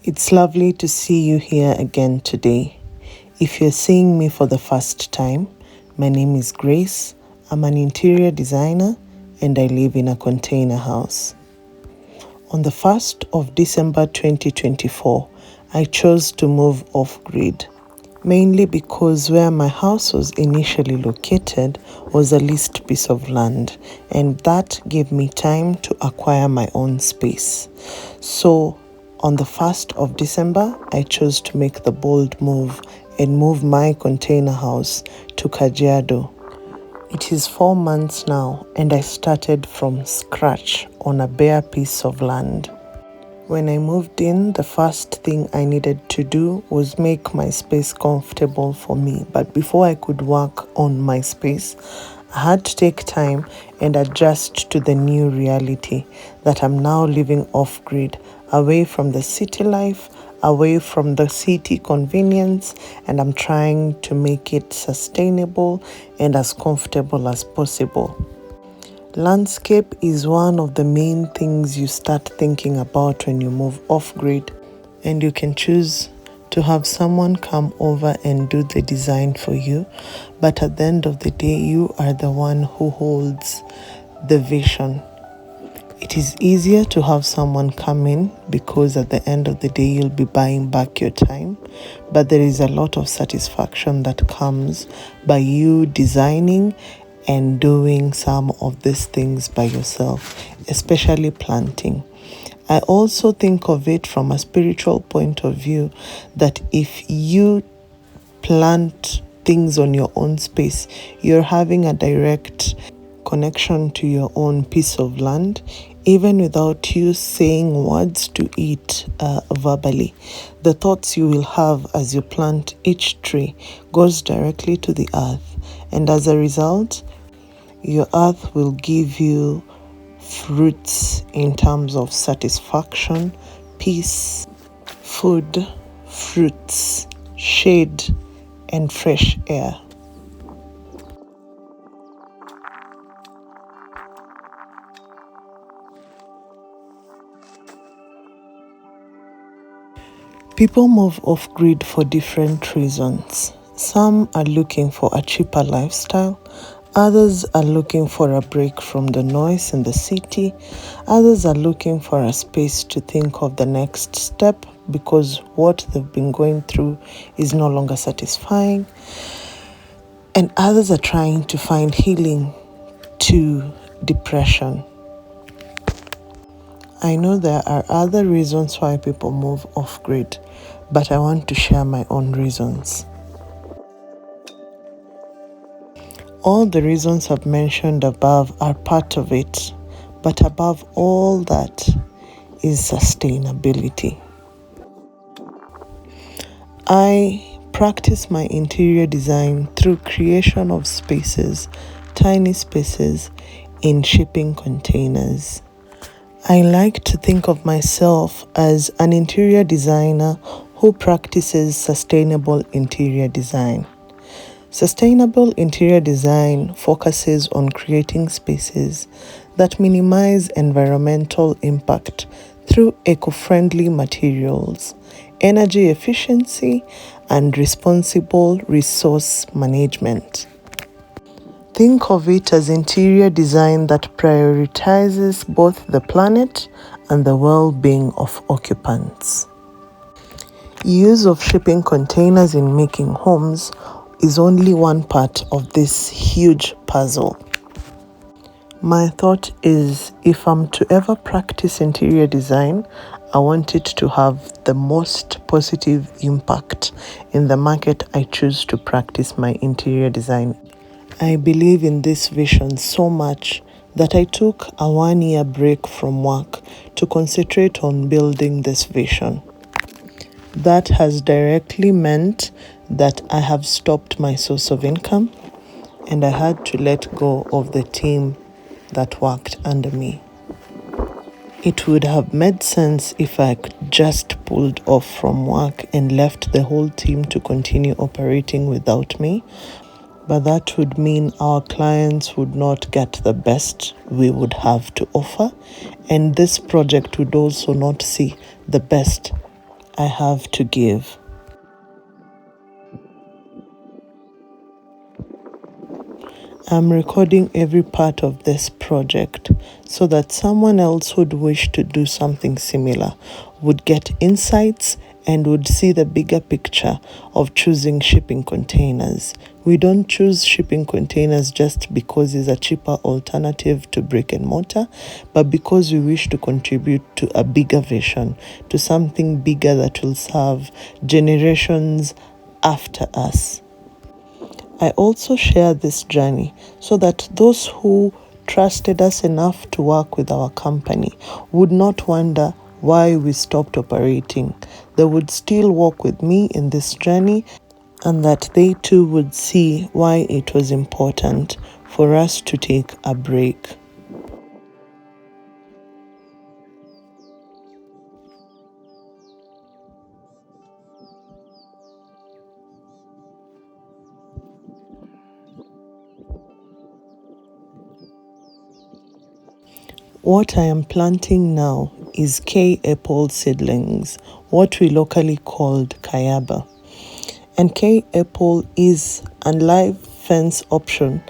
It's lovely to see you here again today. If you're seeing me for the first time, my name is Grace. I'm an interior designer and I live in a container house. On the 1st of December 2024, I chose to move off-grid, mainly because where my house was initially located was a leased piece of land, and that gave me time to acquire my own space. So, on the 1st of December, I chose to make the bold move and move my container house to Kajiado. It is 4 months now, and I started from scratch on a bare piece of land. When I moved in, the first thing I needed to do was make my space comfortable for me. But before I could work on my space, I had to take time and adjust to the new reality that I'm now living off-grid, away from the city life, away from the city convenience, and I'm trying to make it sustainable and as comfortable as possible. Landscape is one of the main things you start thinking about when you move off-grid, and you can choose to have someone come over and do the design for you, but at the end of the day, you are the one who holds the vision. It is easier to have someone come in because at the end of the day, you'll be buying back your time, but there is a lot of satisfaction that comes by you designing and doing some of these things by yourself, especially planting. I also think of it from a spiritual point of view that if you plant things on your own space, you're having a direct connection to your own piece of land, even without you saying words to it verbally. The thoughts you will have as you plant each tree goes directly to the earth, and as a result, your earth will give you fruits in terms of satisfaction, peace, food, fruits, shade, and fresh air. People move off-grid for different reasons. Some are looking for a cheaper lifestyle. Others are looking for a break from the noise in the city. Others are looking for a space to think of the next step because what they've been going through is no longer satisfying. And others are trying to find healing to depression. I know there are other reasons why people move off-grid, but I want to share my own reasons. All the reasons I've mentioned above are part of it, but above all that is sustainability. I practice my interior design through creation of spaces, tiny spaces, in shipping containers. I like to think of myself as an interior designer who practices sustainable interior design. Sustainable interior design focuses on creating spaces that minimize environmental impact through eco-friendly materials, energy efficiency, and responsible resource management. Think of it as interior design that prioritizes both the planet and the well-being of occupants. Use of shipping containers in making homes is only one part of this huge puzzle. My thought is, if I'm to ever practice interior design, I want it to have the most positive impact in the market I choose to practice my interior design. I believe in this vision so much that I took a 1-year break from work to concentrate on building this vision. That has directly meant that I have stopped my source of income and I had to let go of the team that worked under me. It would have made sense if I could just pulled off from work and left the whole team to continue operating without me, but that would mean our clients would not get the best we would have to offer, and this project would also not see the best I have to give. I'm recording every part of this project so that someone else who'd wish to do something similar would get insights and would see the bigger picture of choosing shipping containers. We don't choose shipping containers just because it's a cheaper alternative to brick and mortar, but because we wish to contribute to a bigger vision, to something bigger that will serve generations after us. I also share this journey so that those who trusted us enough to work with our company would not wonder why we stopped operating. They would still walk with me in this journey, and that they too would see why it was important for us to take a break. What I am planting now is K apple seedlings, what we locally called Kajiado. And K apple is a live fence option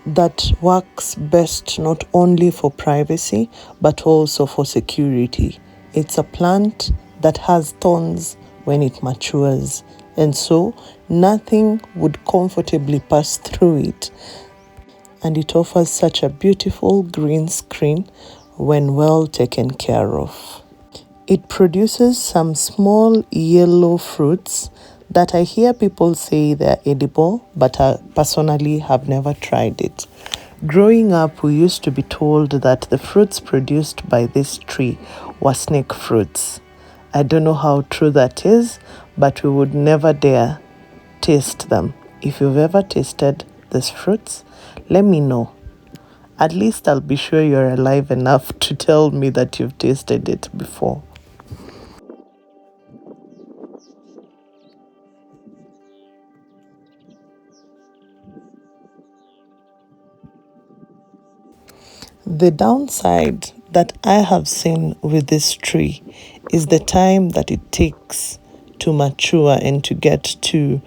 that works best not only for privacy but also for security. It's a plant that has thorns when it matures, and so nothing would comfortably pass through it. And it offers such a beautiful green screen when well taken care of. It produces some small yellow fruits that I hear people say they're edible, but I personally have never tried it. Growing up, we used to be told that the fruits produced by this tree were snake fruits. I don't know how true that is, but we would never dare taste them. If you've ever tasted these fruits, let me know. At least I'll be sure you're alive enough to tell me that you've tasted it before. The downside that I have seen with this tree is the time that it takes to mature and to get to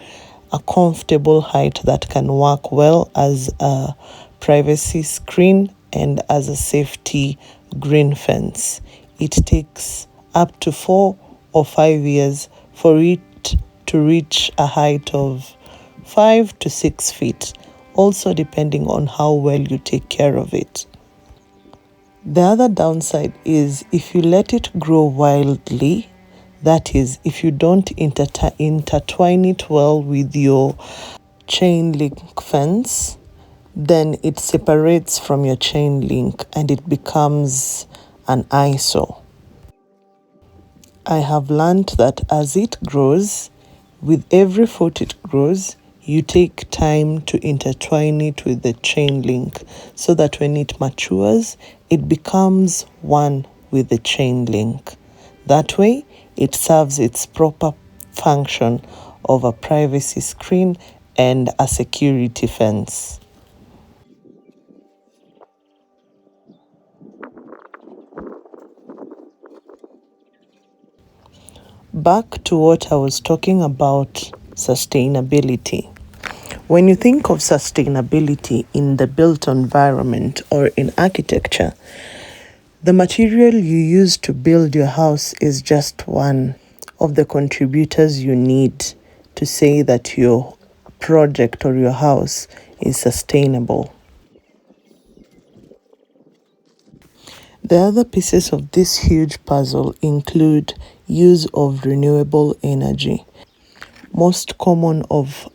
a comfortable height that can work well as a privacy screen and as a safety green fence. It takes up to 4 or 5 years for it to reach a height of 5 to 6 feet, also depending on how well you take care of it. The other downside is if you let it grow wildly, that is, if you don't intertwine it well with your chain link fence, then it separates from your chain link and it becomes an eyesore. I have learned that as it grows, with every foot it grows, you take time to intertwine it with the chain link so that when it matures, it becomes one with the chain link. That way, it serves its proper function of a privacy screen and a security fence. Back to what I was talking about, sustainability. When you think of sustainability in the built environment or in architecture, the material you use to build your house is just one of the contributors you need to say that your project or your house is sustainable. The other pieces of this huge puzzle include use of renewable energy. Most common of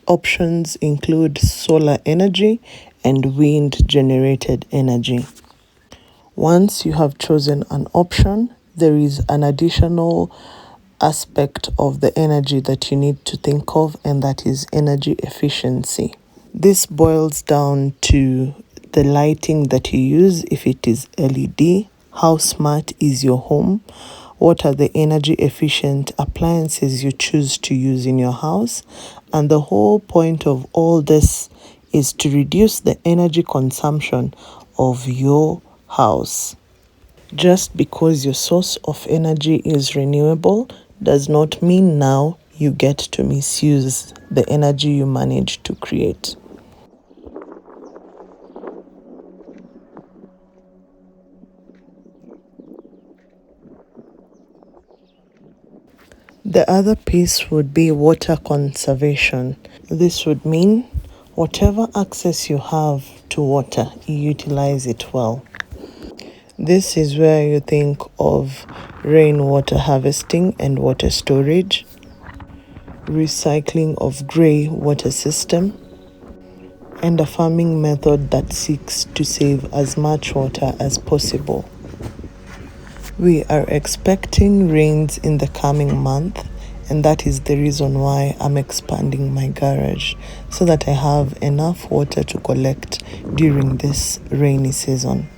options include solar energy and wind generated energy. Once you have chosen an option, there is an additional aspect of the energy that you need to think of, and that is energy efficiency. This boils down to the lighting that you use, if it is LED, how smart is your home, what are the energy efficient appliances you choose to use in your house, and the whole point of all this is to reduce the energy consumption of your house. Just because your source of energy is renewable does not mean now you get to misuse the energy you managed to create. The other piece would be water conservation. This would mean whatever access you have to water, you utilize it well. This is where you think of rainwater harvesting and water storage, recycling of grey water system, and a farming method that seeks to save as much water as possible. We are expecting rains in the coming month, and that is the reason why I'm expanding my garage so that I have enough water to collect during this rainy season.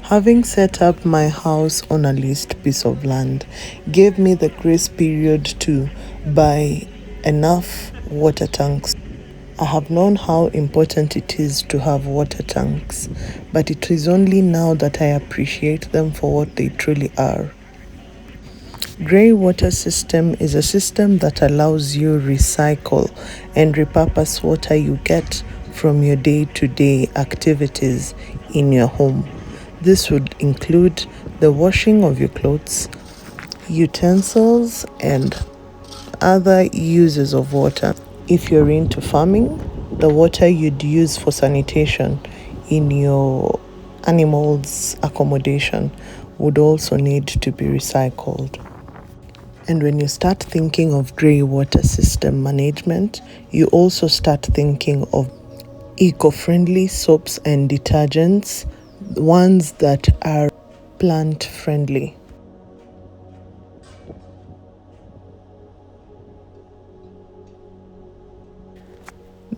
Having set up my house on a leased piece of land gave me the grace period to buy enough water tanks. I have known how important it is to have water tanks, but it is only now that I appreciate them for what they truly are. Grey water system is a system that allows you recycle and repurpose water you get from your day-to-day activities in your home. This would include the washing of your clothes, utensils, and other uses of water. If you're into farming, the water you'd use for sanitation in your animals' accommodation would also need to be recycled. And when you start thinking of grey water system management, you also start thinking of eco-friendly soaps and detergents, ones that are plant-friendly.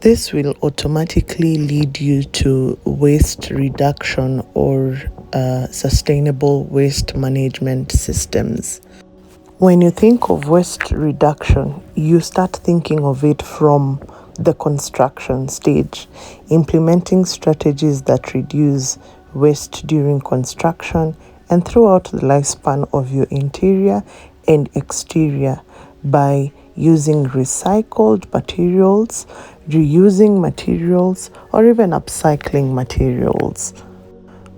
This will automatically lead you to waste reduction or sustainable waste management systems. When you think of waste reduction, you start thinking of it from the construction stage, implementing strategies that reduce waste during construction and throughout the lifespan of your interior and exterior by using recycled materials, reusing materials, or even upcycling materials.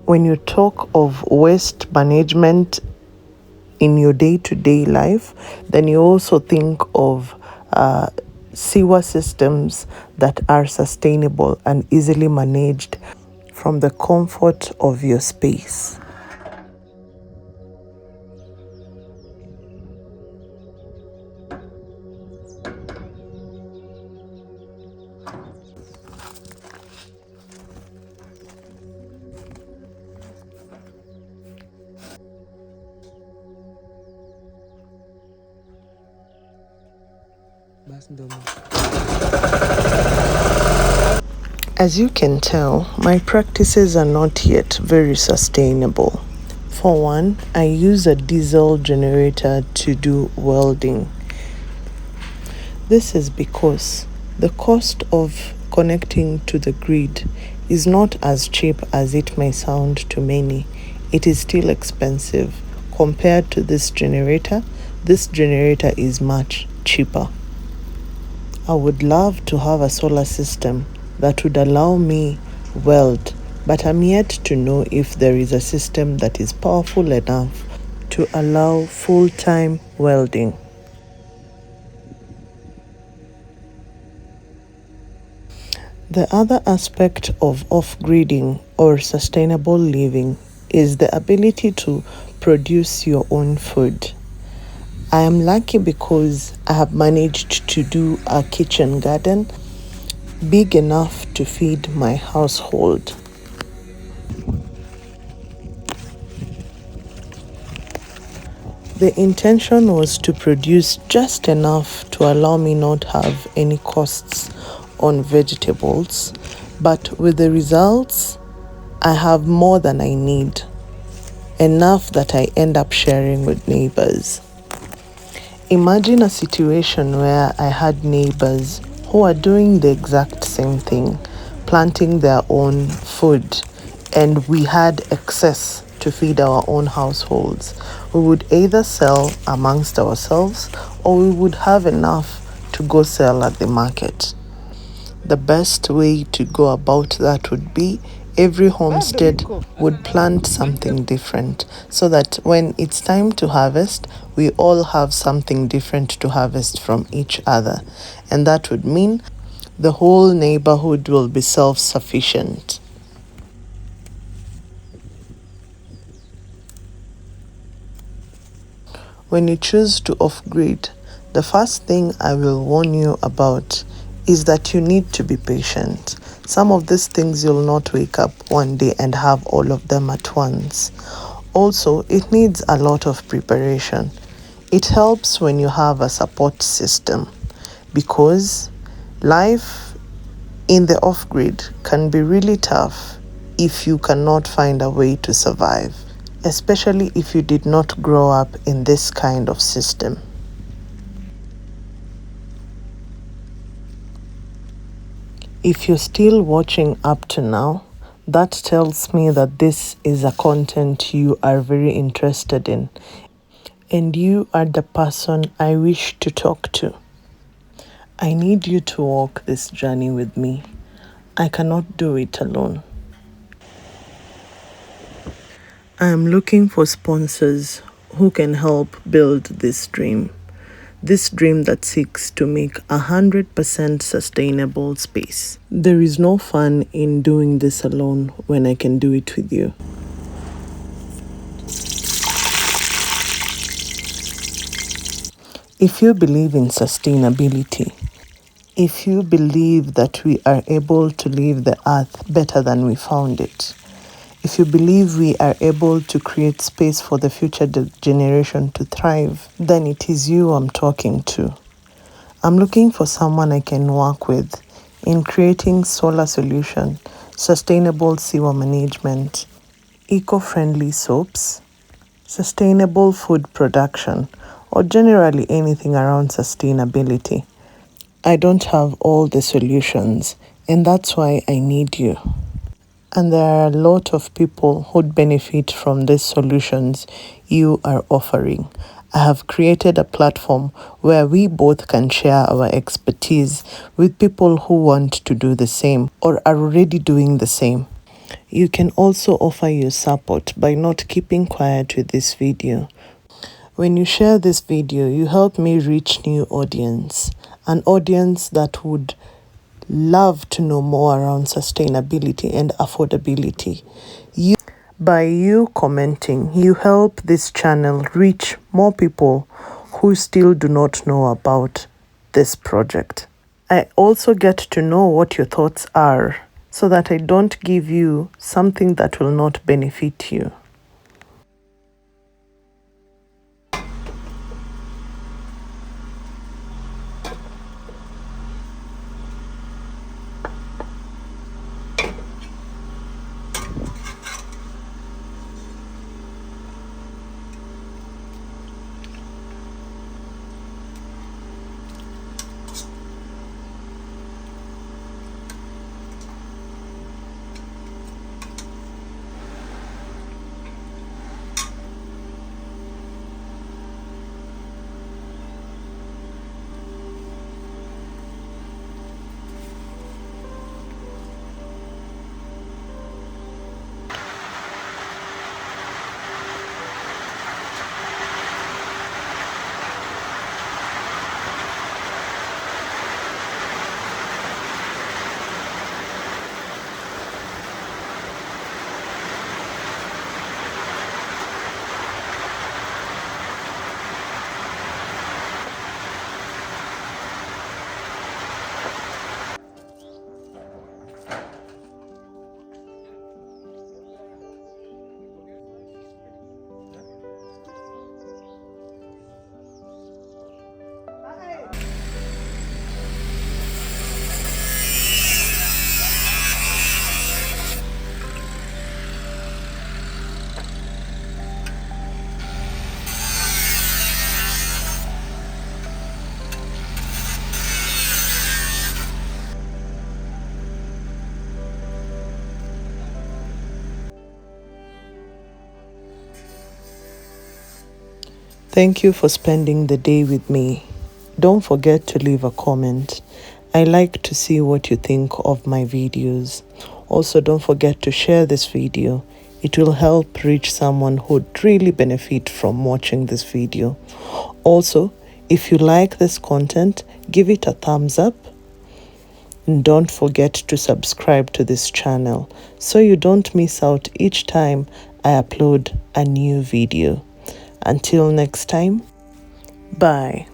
When you talk of waste management in your day-to-day life, then you also think of sewer systems that are sustainable and easily managed from the comfort of your space. As you can tell, my practices are not yet very sustainable. For one, I use a diesel generator to do welding. This is because the cost of connecting to the grid is not as cheap as it may sound to many. It is still expensive. Compared to this generator is much cheaper. I would love to have a solar system that would allow me weld, but I'm yet to know if there is a system that is powerful enough to allow full-time welding. The other aspect of off-gridding or sustainable living is the ability to produce your own food. I am lucky because I have managed to do a kitchen garden big enough to feed my household. The intention was to produce just enough to allow me not have any costs on vegetables, but with the results, I have more than I need, enough that I end up sharing with neighbors. Imagine a situation where I had neighbors who are doing the exact same thing, planting their own food, and we had access to feed our own households. We would either sell amongst ourselves or we would have enough to go sell at the market. The best way to go about that would be every homestead would plant something different so that when it's time to harvest, we all have something different to harvest from each other. And that would mean the whole neighborhood will be self-sufficient. When you choose to off-grid, the first thing I will warn you about is that you need to be patient. Some of these things you'll not wake up one day and have all of them at once. Also, it needs a lot of preparation. It helps when you have a support system because life in the off-grid can be really tough if you cannot find a way to survive, especially if you did not grow up in this kind of system. If you're still watching up to now, that tells me that this is a content you are very interested in, and you are the person I wish to talk to. I need you to walk this journey with me. I cannot do it alone. I am looking for sponsors who can help build this dream that seeks to make 100% sustainable space. There is no fun in doing this alone when I can do it with you. If you believe in sustainability, if you believe that we are able to leave the earth better than we found it, if you believe we are able to create space for the future generation to thrive, then it is you I'm talking to. I'm looking for someone I can work with in creating solar solution, sustainable sewer management, eco-friendly soaps, sustainable food production, or generally anything around sustainability. I don't have all the solutions, and that's why I need you. And there are a lot of people who'd benefit from these solutions you are offering. I have created a platform where we both can share our expertise with people who want to do the same or are already doing the same. You can also offer your support by not keeping quiet with this video. When you share this video, you help me reach new audience, an audience that would love to know more around sustainability and affordability. By you commenting, you help this channel reach more people who still do not know about this project. I also get to know what your thoughts are so that I don't give you something that will not benefit you. Thank you for spending the day with me. Don't forget to leave a comment. I like to see what you think of my videos. Also, don't forget to share this video. It will help reach someone who'd really benefit from watching this video. Also, if you like this content, give it a thumbs up. And don't forget to subscribe to this channel so you don't miss out each time I upload a new video. Until next time, bye.